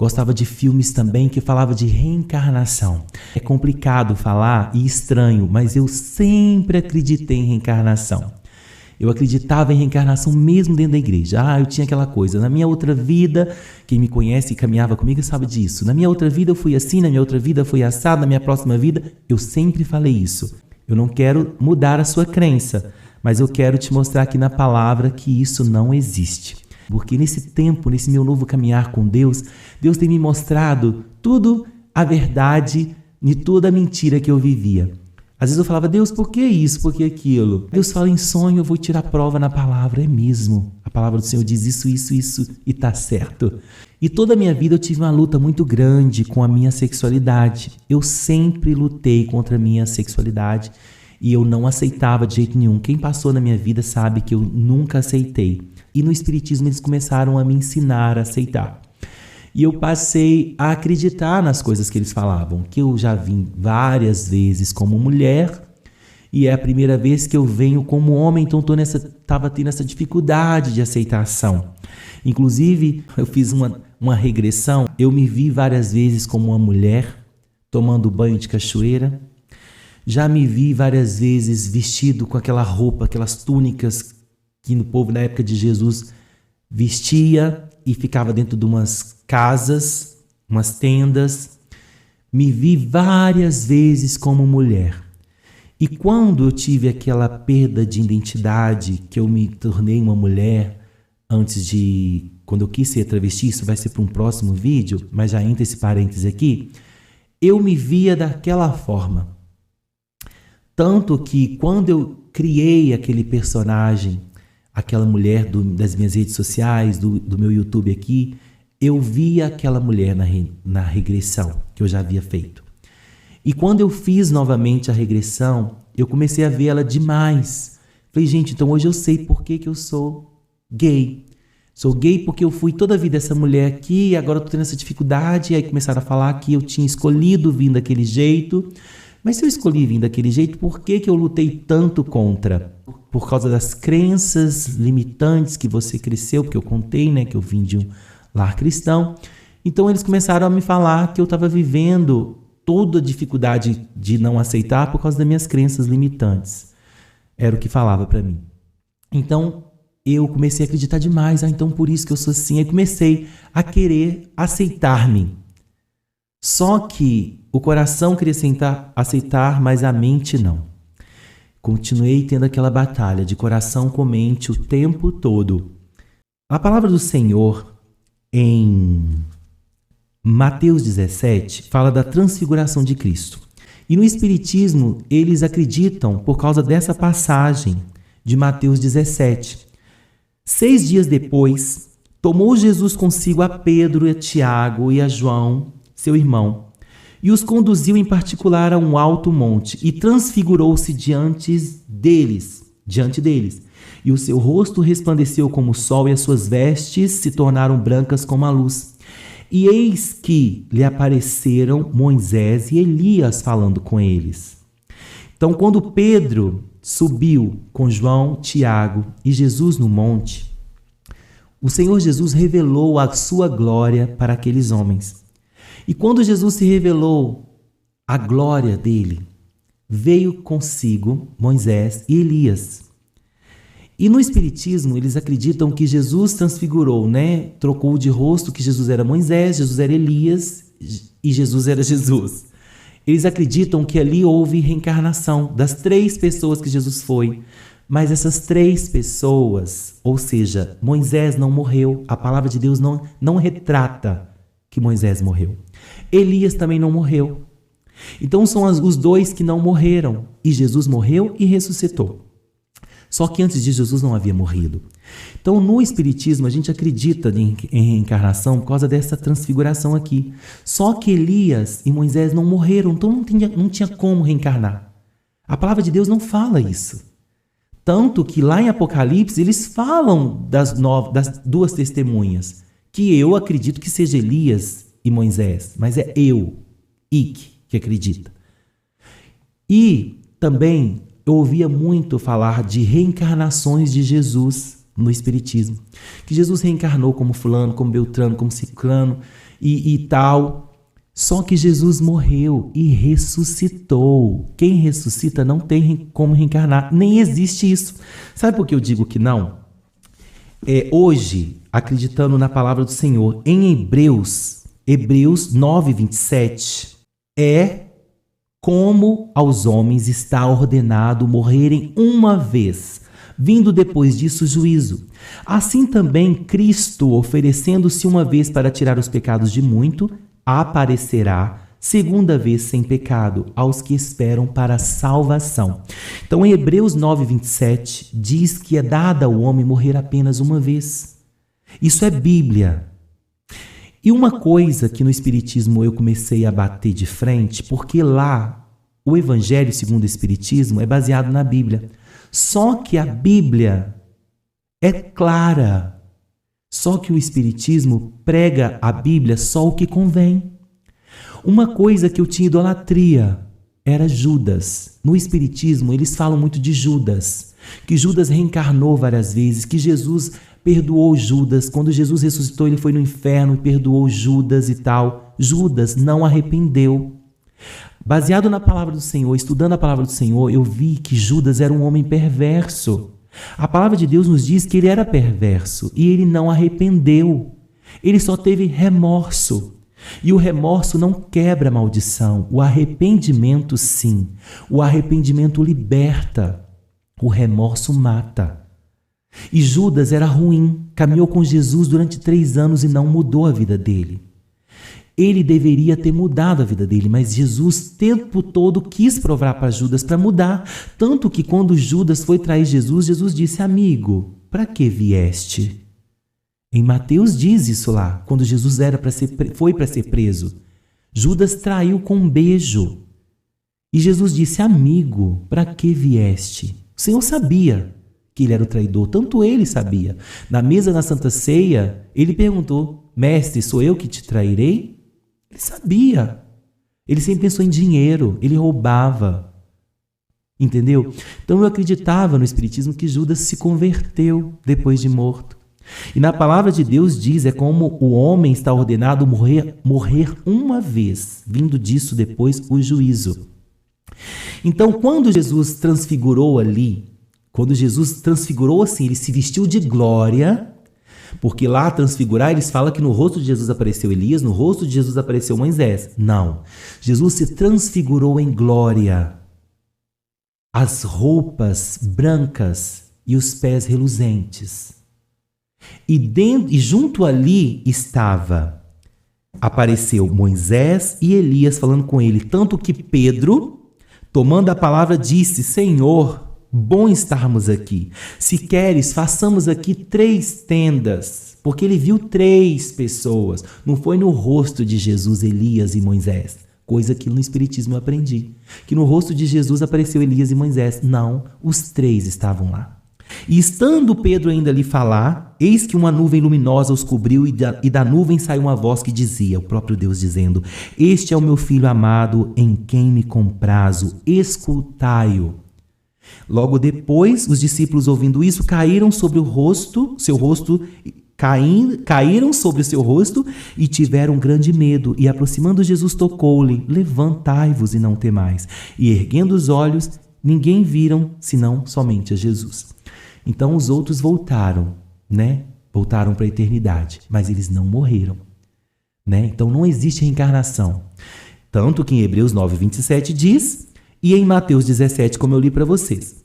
Gostava de filmes também que falavam de reencarnação. É complicado falar e estranho, mas eu sempre acreditei em reencarnação. Eu acreditava em reencarnação mesmo dentro da igreja. Eu tinha aquela coisa. Na minha outra vida, quem me conhece e caminhava comigo sabe disso. Na minha outra vida eu fui assim, na minha outra vida foi assado, na minha próxima vida. Eu sempre falei isso. Eu não quero mudar a sua crença, mas eu quero te mostrar aqui na palavra que isso não existe. Porque nesse tempo, nesse meu novo caminhar com Deus, Deus tem me mostrado tudo a verdade de toda a mentira que eu vivia. Às vezes eu falava, Deus, por que isso, por que aquilo? Deus fala, em sonho eu vou tirar prova na palavra. É mesmo. A palavra do Senhor diz isso e tá certo. E toda a minha vida eu tive uma luta muito grande com a minha sexualidade. Eu sempre lutei contra a minha sexualidade e eu não aceitava de jeito nenhum. Quem passou na minha vida sabe que eu nunca aceitei. E no Espiritismo eles começaram a me ensinar a aceitar. E eu passei a acreditar nas coisas que eles falavam, que eu já vim várias vezes como mulher, e é a primeira vez que eu venho como homem, então estava tendo essa dificuldade de aceitação. Inclusive, eu fiz uma regressão, eu me vi várias vezes como uma mulher, tomando banho de cachoeira, já me vi várias vezes vestido com aquela roupa, aquelas túnicas que no povo na época de Jesus vestia e ficava dentro de umas casas, umas tendas. Me vi várias vezes como mulher. E quando eu tive aquela perda de identidade, que eu me tornei uma mulher quando eu quis ser travesti, isso vai ser para um próximo vídeo, mas já entra esse parênteses aqui, eu me via daquela forma. Tanto que quando eu criei aquele personagem, aquela mulher das minhas redes sociais, do meu YouTube aqui, eu via aquela mulher na regressão que eu já havia feito. E quando eu fiz novamente a regressão, eu comecei a ver ela demais. Falei, gente, então hoje eu sei por que eu sou gay. Sou gay porque eu fui toda a vida essa mulher aqui, e agora eu tô tendo essa dificuldade, e aí começaram a falar que eu tinha escolhido vir daquele jeito. Mas se eu escolhi vir daquele jeito, por que eu lutei tanto contra? Por causa das crenças limitantes que você cresceu, porque eu contei, né, que eu vim de um lar cristão. Então eles começaram a me falar que eu estava vivendo toda a dificuldade de não aceitar por causa das minhas crenças limitantes. Era o que falava para mim. Então eu comecei a acreditar demais. Então por isso que eu sou assim. Aí comecei a querer aceitar-me. Só que o coração queria aceitar, mas a mente não. Continuei tendo aquela batalha de coração com mente o tempo todo. A palavra do Senhor em Mateus 17 fala da transfiguração de Cristo. E no Espiritismo eles acreditam por causa dessa passagem de Mateus 17. 6 dias depois, tomou Jesus consigo a Pedro, a Tiago e a João, seu irmão, e os conduziu em particular a um alto monte, e transfigurou-se diante deles. E o seu rosto resplandeceu como o sol, e as suas vestes se tornaram brancas como a luz. E eis que lhe apareceram Moisés e Elias falando com eles. Então, quando Pedro subiu com João, Tiago e Jesus no monte, o Senhor Jesus revelou a sua glória para aqueles homens. E quando Jesus se revelou a glória dele, veio consigo Moisés e Elias. E no Espiritismo, eles acreditam que Jesus transfigurou, né? Trocou de rosto, que Jesus era Moisés, Jesus era Elias e Jesus era Jesus. Eles acreditam que ali houve reencarnação das 3 pessoas que Jesus foi. Mas essas 3 pessoas, ou seja, Moisés não morreu. A palavra de Deus não retrata que Moisés morreu. Elias também não morreu. Então são os 2 que não morreram. E Jesus morreu e ressuscitou. Só que antes de Jesus não havia morrido. Então no Espiritismo a gente acredita em reencarnação por causa dessa transfiguração aqui. Só que Elias e Moisés não morreram, então não tinha como reencarnar. A palavra de Deus não fala isso. Tanto que lá em Apocalipse eles falam das 2 testemunhas, que eu acredito que seja Elias e Moisés, mas é eu, Ike, que acredita. E também eu ouvia muito falar de reencarnações de Jesus no Espiritismo, que Jesus reencarnou como fulano, como beltrano, como ciclano, e tal. Só que Jesus morreu e ressuscitou. Quem ressuscita não tem como reencarnar, nem existe isso. Sabe por que eu digo que não? Hoje, acreditando na palavra do Senhor, em Hebreus 9:27, como aos homens está ordenado morrerem uma vez, vindo depois disso o juízo. Assim também Cristo, oferecendo-se uma vez para tirar os pecados de muito, aparecerá segunda vez sem pecado aos que esperam para a salvação. Então, em Hebreus 9:27, diz que é dado ao homem morrer apenas uma vez. Isso é Bíblia. E uma coisa que no Espiritismo eu comecei a bater de frente, porque lá o Evangelho segundo o Espiritismo é baseado na Bíblia. Só que a Bíblia é clara. Só que o Espiritismo prega a Bíblia só o que convém. Uma coisa que eu tinha idolatria era Judas. No Espiritismo, eles falam muito de Judas, que Judas reencarnou várias vezes, que Jesus perdoou Judas. Quando Jesus ressuscitou, ele foi no inferno e perdoou Judas e tal. Judas não arrependeu. Baseado na palavra do Senhor, estudando a palavra do Senhor, eu vi que Judas era um homem perverso. A palavra de Deus nos diz que ele era perverso e ele não arrependeu. Ele só teve remorso. E o remorso não quebra a maldição. O arrependimento, sim. O arrependimento liberta. O remorso mata. E Judas era ruim. Caminhou com Jesus durante 3 anos e não mudou a vida dele. Ele deveria ter mudado a vida dele, mas Jesus o tempo todo quis provar para Judas para mudar. Tanto que quando Judas foi trair Jesus, Jesus disse: amigo, para que vieste? Em Mateus diz isso lá, quando Jesus foi para ser preso. Judas traiu com um beijo. E Jesus disse: amigo, para que vieste? O Senhor sabia que ele era o traidor, tanto ele sabia. Na mesa da Santa Ceia, ele perguntou: mestre, sou eu que te trairei? Ele sabia. Ele sempre pensou em dinheiro, ele roubava. Entendeu? Então eu acreditava no Espiritismo que Judas se converteu depois de morto. E na palavra de Deus diz, é como o homem está ordenado morrer uma vez, vindo disso depois o juízo. Então, quando Jesus transfigurou ali, assim, ele se vestiu de glória, porque lá transfigurar, eles falam que no rosto de Jesus apareceu Elias, no rosto de Jesus apareceu Moisés. Não, Jesus se transfigurou em glória, as roupas brancas e os pés reluzentes. E junto ali apareceu Moisés e Elias falando com ele. Tanto que Pedro, tomando a palavra, disse: Senhor, bom estarmos aqui. Se queres, façamos aqui 3 tendas. Porque ele viu 3 pessoas. Não foi no rosto de Jesus, Elias e Moisés. Coisa que no Espiritismo eu aprendi. Que no rosto de Jesus apareceu Elias e Moisés. Não, os 3 estavam lá. E estando Pedro ainda ali falar, eis que uma nuvem luminosa os cobriu e da nuvem saiu uma voz que dizia, o próprio Deus dizendo: este é o meu filho amado, em quem me comprazo, escutai-o. Logo depois, os discípulos, ouvindo isso, caíram sobre caíram sobre o seu rosto e tiveram grande medo. E aproximando Jesus, tocou-lhe: levantai-vos e não temais. E erguendo os olhos, ninguém viram, senão somente a Jesus. Então os outros voltaram, né? Voltaram para a eternidade, mas eles não morreram, né? Então não existe reencarnação. Tanto que em Hebreus 9:27 diz, e em Mateus 17, como eu li para vocês.